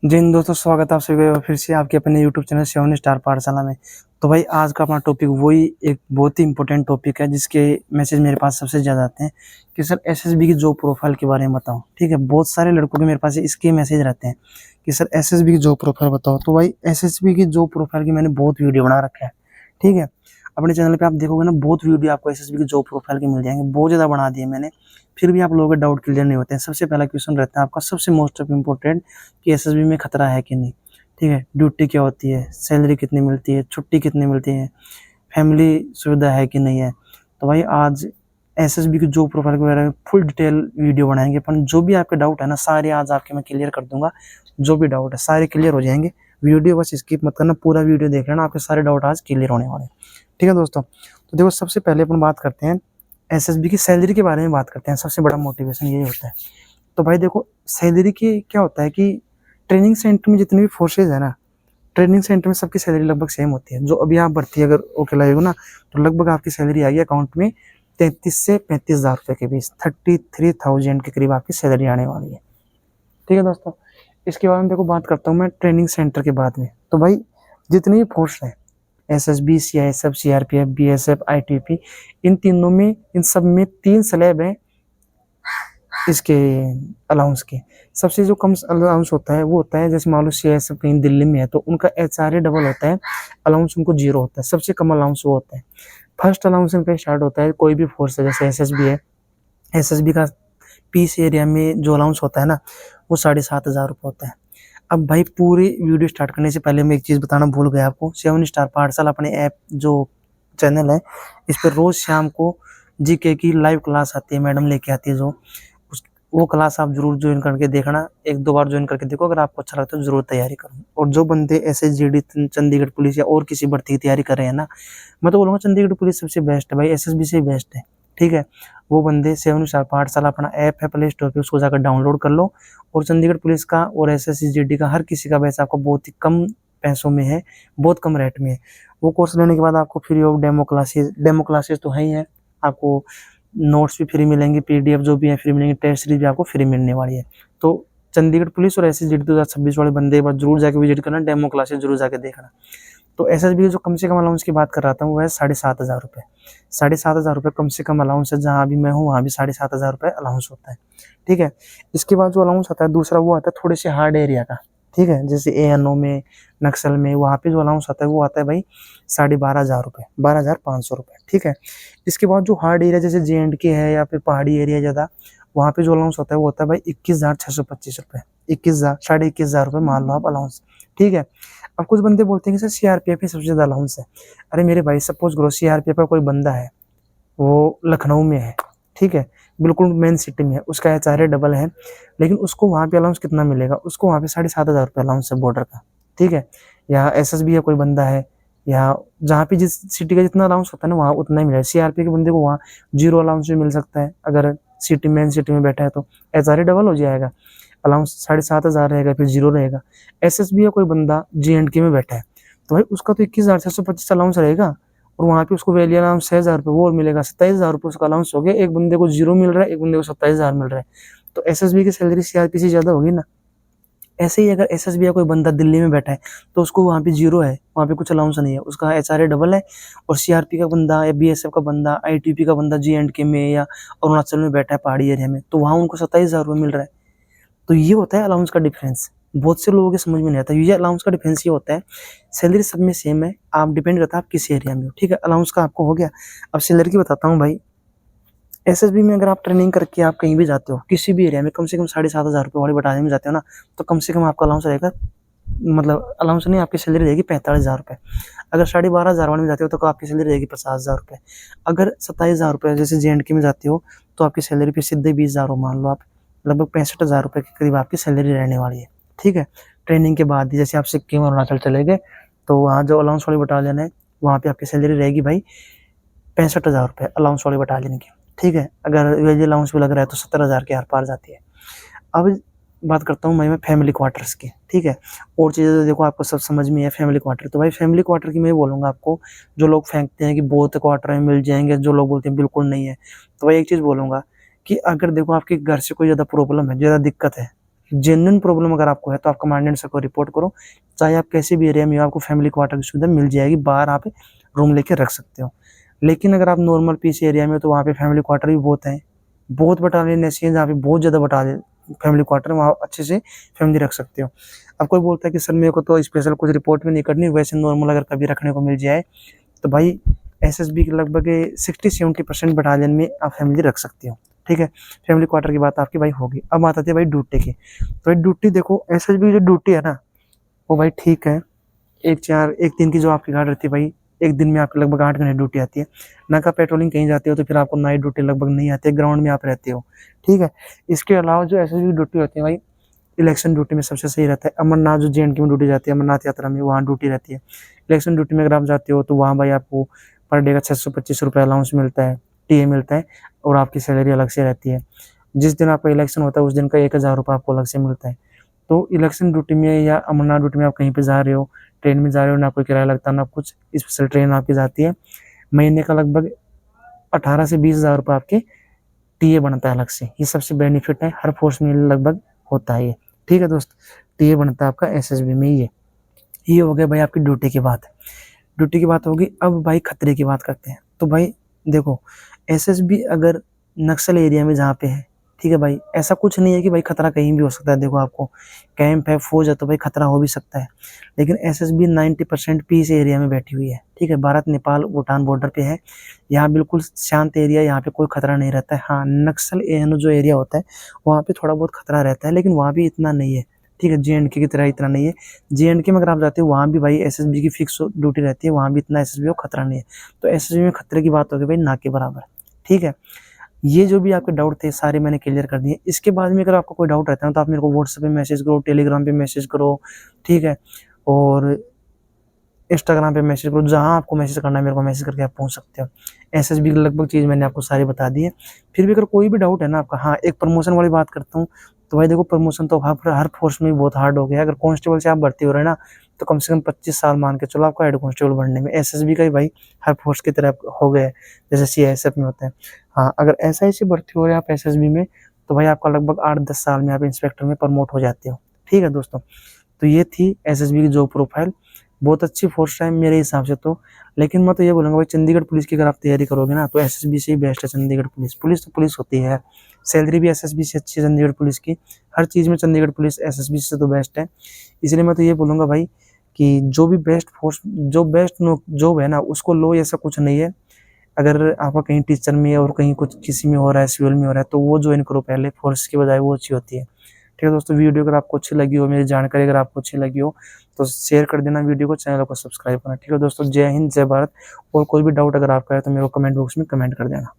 जी हिंद दोस्तों, स्वागत है आप सभी का फिर से आपके अपने यूट्यूब चैनल सेवन स्टार पाठशाला में। तो भाई आज का अपना टॉपिक वही एक बहुत ही इंपॉर्टेंट टॉपिक है जिसके मैसेज मेरे पास सबसे ज़्यादा आते हैं कि सर एसएसबी की जॉब प्रोफाइल के बारे में बताओ। ठीक है, बहुत सारे लड़कों के मेरे पास इसके मैसेज रहते हैं कि सर एसएसबी की जॉब प्रोफाइल बताओ। तो भाई एसएसबी की जॉब प्रोफाइल की मैंने बहुत वीडियो बना रखा है। ठीक है, अपने चैनल पे आप देखोगे ना, बहुत वीडियो आपको एसएसबी की जॉब प्रोफाइल के मिल जाएंगे, बहुत ज़्यादा बना दिए मैंने। फिर भी आप लोगों के डाउट क्लियर नहीं होते हैं। सबसे पहला क्वेश्चन रहता है आपका सबसे मोस्ट ऑफ इम्पोर्टेंट कि एसएसबी में खतरा है कि नहीं। ठीक है, ड्यूटी क्या होती है, सैलरी कितनी मिलती है, छुट्टी कितनी मिलती है, फैमिली सुविधा है कि नहीं है। तो भाई आज एसएसबी की जॉब प्रोफाइल के बारे में फुल डिटेल वीडियो बनाएंगे अपन। जो भी आपके डाउट है ना, सारे आज आपके मैं क्लियर कर दूंगा। जो भी डाउट है सारे क्लियर हो जाएंगे। वीडियो बस स्किप मत करना, पूरा वीडियो देख लेना, आपके सारे डाउट आज क्लियर होने वाले हैं। ठीक है दोस्तों, तो देखो सबसे पहले अपन बात करते हैं एसएसबी की सैलरी के बारे में बात करते हैं। सबसे बड़ा मोटिवेशन यही होता है। तो भाई देखो सैलरी की क्या होता है कि ट्रेनिंग सेंटर में जितने भी फोर्सेज है ना, ट्रेनिंग सेंटर में सबकी सैलरी लगभग सेम होती है। जो अभी आप भर्ती अगर ओके लगेगा ना, तो लगभग आपकी सैलरी आएगी अकाउंट में 33 से 35,000 रुपये के बीच, 33,000 के करीब आपकी सैलरी आने वाली है। ठीक है दोस्तों, इसके बाद में देखो बात करता हूँ मैं ट्रेनिंग सेंटर के बाद में। तो भाई जितने भी फोर्स हैं, SSB, CISF, CRPF, BSF, ITP, इन तीनों में, इन सब में 3 स्लैब हैं इसके अलाउंस के। सबसे जो कम अलाउंस होता है वो होता है, जैसे मान लो सीआईएसएफ कहीं दिल्ली में है तो उनका एचआरए डबल होता है, अलाउंस उनको 0 होता है। सबसे कम अलाउंस वो होता है। फर्स्ट अलाउंस इनका स्टार्ट होता है कोई भी फोर्स है, जैसे एसएसबी है, एसएसबी का पीस एरिया में जो अलाउंस होता है ना, वो 7,500 रुपये होता है। अब भाई पूरी वीडियो स्टार्ट करने से पहले मैं एक चीज़ बताना भूल गया आपको। सेवन स्टार पाठशाला अपने ऐप जो चैनल है, इस पर रोज़ शाम को जीके की लाइव क्लास आती है, मैडम लेके आती है जो वो क्लास आप जरूर ज्वाइन करके देखना। 1-2 बार ज्वाइन करके देखो, अगर आपको अच्छा लगता है तो जरूर तैयारी करो। और जो बंदे एसएसजीडी, चंडीगढ़ पुलिस या और किसी भर्ती की तैयारी कर रहे हैं ना, मैं तो बोलूँगा चंडीगढ़ पुलिस सबसे बेस्ट है भाई, एसएसबी से बेस्ट है। ठीक है, वो बंदे सेवन स्टार पाठशाला अपना ऐप है प्ले स्टोर पे, उसको जाकर डाउनलोड कर लो। और चंडीगढ़ पुलिस का और एसएसजीडी का हर किसी का बैच आपको बहुत ही कम पैसों में है, बहुत कम रेट में है। वो कोर्स लेने के बाद आपको फ्री ऑफ डेमो क्लासेस तो है ही है, आपको नोट्स भी फ्री मिलेंगे, पीडीएफ जो भी है फ्री मिलेंगे, टेस्ट सीरीज भी आपको फ्री मिलने वाली है। तो चंडीगढ़ पुलिस और एसएसजीडी 2026 वाले बंदे एक बार जरूर जाके विजिट करना, डेमो क्लासेस जरूर जाके देखना। तो एसएसबी जो कम से कम अलाउंस की बात कर रहा था वो है 7,500 रुपये। 7,500 रुपये कम से कम अलाउंस है। जहाँ भी मैं हूँ वहाँ भी 7,500 रुपये अलाउंस होता है। ठीक है, इसके बाद जो अलाउंस आता है दूसरा, वो आता है थोड़े से हार्ड एरिया का। ठीक है, जैसे एएनओ में, नक्सल में, वहाँ पे जो अलाउंस आता है वो आता है भाई 12,500 रुपये, 12,500 रुपये। ठीक है, इसके बाद जो हार्ड एरिया जैसे JNK है या फिर पहाड़ी एरिया ज़्यादा, वहाँ पे जो अलाउंस होता है वो होता है भाई 21,625 रुपये, 21,000, 21,500 रुपये मान लो आप अलाउंस। ठीक है, अब कुछ बंदे बोलते हैं कि सर सीआरपीएफ में सबसे ज़्यादा अलाउंस है। अरे मेरे भाई, सपोज करो सीआरपीएफ का कोई बंदा है, वो लखनऊ में है, ठीक है, बिल्कुल मेन सिटी में है, उसका एचआरए डबल है, लेकिन उसको वहाँ पे अलाउंस कितना मिलेगा? उसको वहाँ पे 7,500 रुपये अलाउंस है बॉर्डर का। ठीक है, या एसएसबी है कोई बंदा है, या जहाँ पे जिस सिटी का जितना अलाउंस होता है ना वहाँ उतना ही मिलेगा। सीआरपी के बंदे को वहाँ 0 अलाउंस भी मिल सकता है, अगर सिटी मेन सिटी में बैठा है तो एचआरए डबल हो जाएगा, अलाउंस 7,500 रहेगा, फिर 0 रहेगा। एसएसबी या कोई बंदा JNK में बैठा है तो भाई उसका तो 21,625 अलाउंस रहेगा, और वहाँ पे उसको वैली अलाउंस 6,000 रुपये वो और मिलेगा, 27,000 रुपये उसका अलाउंस हो गया। एक बंदे को 0 मिल रहा है, एक बंदे को 27,000 मिल रहा है, तो एसएसबी की सैलरी सीआरपी से ज़्यादा होगी ना। ऐसे ही अगर एसएसबी या कोई बंदा दिल्ली में बैठा है तो उसको वहाँ पे 0 है, वहाँ पे कुछ अलाउंस नहीं है, उसका एचआरए डबल है। और सीआरपी का बंदा या बीएसएफ का बंदा, आईटीपी का बंदा JNK में या अरुणाचल में बैठा है पहाड़ी एरिया में, तो वहाँ उनको 27,000 रुपये मिल रहा है। तो ये होता है अलाउंस का डिफरेंस। बहुत से लोगों के समझ में नहीं आता, ये अलाउंस का डिफरेंस ये होता है। सैलरी सब में सेम है, आप डिपेंड करता है आप किस एरिया में हो। ठीक है, अलाउंस का आपको हो गया। अब सैलरी की बताता हूँ भाई। एसएसबी में अगर आप ट्रेनिंग करके आप कहीं भी जाते हो, किसी भी एरिया में, कम से कम 7,500 रुपये वाले बटालियन में जाते हो ना, तो कम से कम आपका अलाउंस रहेगा, मतलब अलाउंस नहीं, आपकी सैलरी रहेगी 45,000 रुपये। अगर 12,500 वाले में जाते हो तो आपकी सैलरी रहेगी 50,000 रुपये। अगर 27,000 रुपये जैसे JNK में जाते हो तो आपकी सैलरी फिर सीधे 20,000 मान लो आप, लगभग 65,000 रुपये के करीब आपकी सैलरी रहने वाली है। ठीक है, ट्रेनिंग के बाद ही जैसे आप सिक्किम और अरुणाचल चले गए तो वहाँ जो अलाउंस वाली बटालियन है वहाँ पे आपकी सैलरी रहेगी भाई 65,000 रुपये अलाउंस वाली बटालियन की। ठीक है, अगर वेज अलाउंस भी लग रहा है तो 70,000 के आर पार जाती है। अब बात करता हूँ मैं फैमिली क्वार्टर्स की। ठीक है, और चीज़ें तो देखो आपको सब समझ में है। फैमिली क्वार्टर, तो भाई फैमिली क्वार्टर की मैं बोलूँगा आपको, जो लोग फेंकते हैं कि बहुत क्वार्टर में मिल जाएंगे, जो लोग बोलते हैं बिल्कुल नहीं है, तो भाई एक चीज़ बोलूँगा कि अगर देखो आपके घर से कोई ज़्यादा प्रॉब्लम है, ज़्यादा दिक्कत है, जेन्युइन प्रॉब्लम अगर आपको है तो आप कमांडेंट सर को रिपोर्ट करो, चाहे आप कैसे भी एरिया में हो, आपको फैमिली क्वार्टर की सुविधा मिल जाएगी, बाहर आप रूम लेके रख सकते हो। लेकिन अगर आप नॉर्मल पीस एरिया में हो तो वहाँ पे फैमिली क्वार्टर भी बहुत हैं, बहुत बटालियन ऐसी हैं जहाँ पे बहुत ज़्यादा बटालियन फैमिली क्वार्टर, वहाँ अच्छे से फैमिली रख सकते हो। अब कोई बोलता है कि सर मेरे को तो स्पेशल कुछ रिपोर्ट भी नहीं करनी, वैसे नॉर्मल अगर कभी रखने को मिल जाए तो भाई एसएसबी के लगभग 60-70% बटालियन में आप फैमिली रख सकते हो। ठीक है, फैमिली क्वार्टर की बात आपकी भाई होगी। अब आती है भाई ड्यूटी की। तो भाई ड्यूटी देखो, एसएसबी की जो ड्यूटी है ना वो भाई ठीक है, 1 दिन की जो आपकी गार्ड रहती है भाई, एक दिन में आपकी लगभग 8 घंटे ड्यूटी आती है। नाका पेट्रोलिंग कहीं जाते हो तो फिर आपको नाइट ड्यूटी लगभग नहीं आती है, ग्राउंड में आप रहते हो। ठीक है, इसके अलावा जो एसएसबी की ड्यूटी होती है भाई, इलेक्शन ड्यूटी में सबसे सही रहता है। अमरनाथ जो जेएनके में ड्यूटी जाती है, अमरनाथ यात्रा में, वहाँ ड्यूटी रहती है। इलेक्शन ड्यूटी में अगर आप जाते हो तो वहाँ भाई आपको पर डे का 625 रुपये अलाउंस मिलता है, टीए मिलता है, और आपकी सैलरी अलग से रहती है। जिस दिन आपका इलेक्शन होता है उस दिन का 1000 रुपये आपको अलग से मिलता है। तो इलेक्शन ड्यूटी में या अमरनाथ ड्यूटी में आप कहीं पे जा रहे हो, ट्रेन में जा रहे हो, ना कोई किराया लगता ना कुछ, स्पेशल ट्रेन आपकी जाती है, महीने का लगभग 18 से 20 हज़ार रुपये आपके टीए बनता है अलग से। ये सबसे बेनिफिट है, हर फोर्स में लगभग होता है ये। ठीक है दोस्त, टीए बनता है आपका एसएसबी में। ये हो गया भाई आपकी ड्यूटी की बात। ड्यूटी की बात होगी। अब भाई खतरे की बात करते हैं। तो भाई देखो, एसएसबी अगर नक्सल एरिया में जहाँ पे है, ठीक है भाई, ऐसा कुछ नहीं है कि भाई खतरा कहीं भी हो सकता है। देखो आपको कैंप है, फौज है, तो भाई खतरा हो भी सकता है। लेकिन एसएसबी 90% पीस एरिया में बैठी हुई है। ठीक है, भारत नेपाल भूटान बॉर्डर पे है, यहाँ बिल्कुल शांत एरिया, यहाँ पे कोई खतरा नहीं रहता है। हाँ, नक्सल जो एरिया होता है वहाँ पे थोड़ा बहुत खतरा रहता है, लेकिन वहाँ भी इतना नहीं है। ठीक है, जेएनके की तरह इतना नहीं है। जेएनके में अगर आप जाते हो वहाँ भी भाई एसएसबी की फिक्स ड्यूटी रहती है, वहाँ भी इतना एसएसबी को खतरा नहीं है। तो एसएसबी में खतरे की बात होगी भाई ना के बराबर। ठीक है, ये जो भी आपके डाउट थे सारे मैंने क्लियर कर दिए। इसके बाद में अगर आपको कोई डाउट रहता है तो आप मेरे को व्हाट्सएप पे मैसेज करो, टेलीग्राम पे मैसेज करो, ठीक है, और इंस्टाग्राम पे मैसेज करो, जहाँ आपको मैसेज करना है मेरे को मैसेज करके आप पहुँच सकते हो। एसएसबी की लगभग चीज़ मैंने आपको सारी बता दी है। फिर भी अगर कोई भी डाउट है ना आपका, हाँ, एक प्रमोशन वाली बात करता हूँ। तो भाई देखो, प्रमोशन तो हर फोर्स में बहुत हार्ड हो गया है। अगर कांस्टेबल से आप भर्ती हो रहे हैं ना, तो कम से कम 25 साल मान के चलो आपको हेड कांस्टेबल बनने में। एसएसबी का ही भाई हर फोर्स की तरह हो गया है, जैसे सीआईएसएफ में होता है। हाँ, अगर एसआई से भर्ती हो रहे हैं आप एसएसबी में, तो भाई आपका लगभग 8-10 साल में आप इंस्पेक्टर में प्रमोट हो जाते हो। ठीक है दोस्तों, तो ये थी एसएसबी की जॉब प्रोफाइल। बहुत अच्छी फोर्स है मेरे हिसाब से तो। लेकिन मैं तो ये बोलूँगा भाई, चंडीगढ़ पुलिस की अगर आप तैयारी करोगे ना तो एसएसबी से ही बेस्ट है चंडीगढ़ पुलिस। पुलिस तो पुलिस होती है, सैलरी भी एसएसबी से अच्छी है चंडीगढ़ पुलिस की, हर चीज़ में चंडीगढ़ पुलिस एसएसबी से तो बेस्ट है। इसलिए मैं तो ये बोलूँगा भाई कि जो भी बेस्ट फोर्स, जो बेस्ट जॉब है ना उसको लो, ऐसा कुछ नहीं है। अगर आपका कहीं टीचर में और कहीं कुछ किसी में हो रहा है, सिविल में हो रहा है, तो वो ज्वाइन करो पहले, फोर्स की बजाय वो अच्छी होती है। ठीक है दोस्तों, वीडियो अगर आपको अच्छी लगी हो, मेरी जानकारी अगर आपको अच्छी लगी हो तो शेयर कर देना वीडियो को, चैनल को सब्सक्राइब करना। ठीक है दोस्तों, जय हिंद जय भारत। और कोई भी डाउट अगर आपका है तो मेरे को कमेंट बॉक्स में कमेंट कर देना।